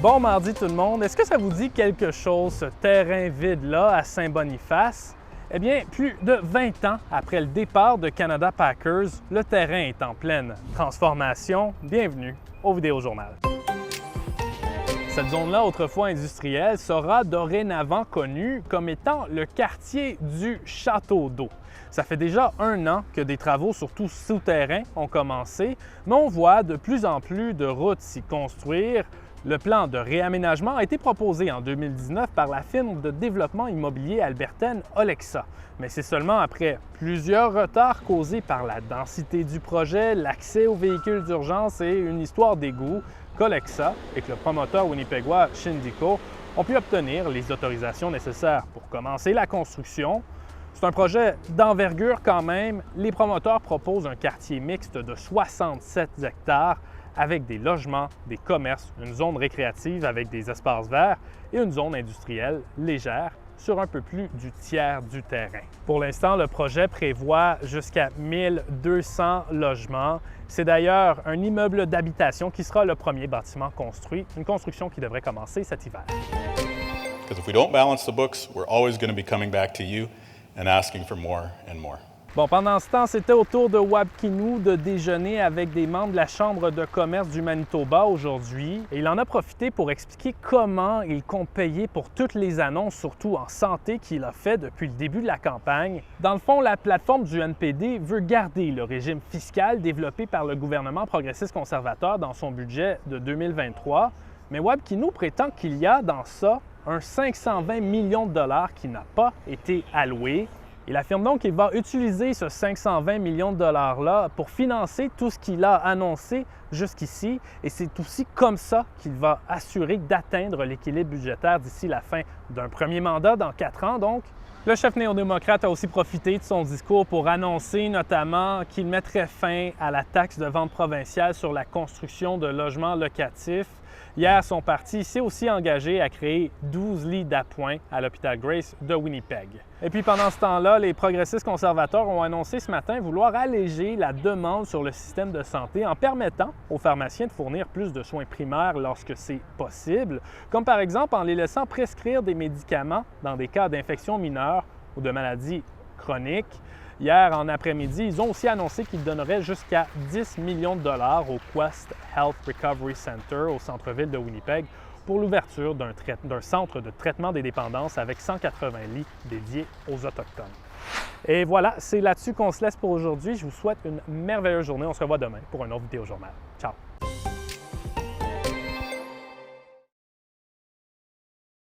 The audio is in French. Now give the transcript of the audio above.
Bon mardi tout le monde, est-ce que ça vous dit quelque chose, ce terrain vide-là à Saint-Boniface? Eh bien, plus de 20 ans après le départ de Canada Packers, le terrain est en pleine transformation. Bienvenue au Vidéojournal. Cette zone-là, autrefois industrielle, sera dorénavant connue comme étant le quartier du Château d'Eau. Ça fait déjà 1 an que des travaux, surtout souterrains, ont commencé, mais on voit de plus en plus de routes s'y construire. Le plan de réaménagement a été proposé en 2019 par la firme de développement immobilier albertaine Olexa. Mais c'est seulement après plusieurs retards causés par la densité du projet, l'accès aux véhicules d'urgence et une histoire d'égout qu'Olexa et que le promoteur winnipégois Shindico ont pu obtenir les autorisations nécessaires pour commencer la construction. C'est un projet d'envergure quand même. Les promoteurs proposent un quartier mixte de 67 hectares avec des logements, des commerces, une zone récréative avec des espaces verts et une zone industrielle légère sur un peu plus du tiers du terrain. Pour l'instant, le projet prévoit jusqu'à 1200 logements. C'est d'ailleurs un immeuble d'habitation qui sera le premier bâtiment construit, une construction qui devrait commencer cet hiver. Because if we don't balance the books, we're always going to be coming back to you and asking for more and more. Bon, pendant ce temps, c'était au tour de Wab Kinew de déjeuner avec des membres de la Chambre de commerce du Manitoba aujourd'hui. Et il en a profité pour expliquer comment il compte payer pour toutes les annonces, surtout en santé, qu'il a fait depuis le début de la campagne. Dans le fond, la plateforme du NPD veut garder le régime fiscal développé par le gouvernement progressiste conservateur dans son budget de 2023. Mais Wab Kinew prétend qu'il y a dans ça un 520 millions de dollars qui n'a pas été alloué. Il affirme donc qu'il va utiliser ce 520 millions de dollars-là pour financer tout ce qu'il a annoncé jusqu'ici. Et c'est aussi comme ça qu'il va assurer d'atteindre l'équilibre budgétaire d'ici la fin d'un premier mandat dans 4 ans. Donc, le chef néo-démocrate a aussi profité de son discours pour annoncer notamment qu'il mettrait fin à la taxe de vente provinciale sur la construction de logements locatifs. Hier, son parti s'est aussi engagé à créer 12 lits d'appoint à l'hôpital Grace de Winnipeg. Et puis pendant ce temps-là, les progressistes conservateurs ont annoncé ce matin vouloir alléger la demande sur le système de santé en permettant aux pharmaciens de fournir plus de soins primaires lorsque c'est possible, comme par exemple en les laissant prescrire des médicaments dans des cas d'infections mineures ou de maladies chroniques. Hier, en après-midi, ils ont aussi annoncé qu'ils donneraient jusqu'à 10 millions de dollars au Quest Health Recovery Center au centre-ville de Winnipeg pour l'ouverture d'un centre de traitement des dépendances avec 180 lits dédiés aux Autochtones. Et voilà, c'est là-dessus qu'on se laisse pour aujourd'hui. Je vous souhaite une merveilleuse journée. On se revoit demain pour un autre Vidéojournal. Ciao!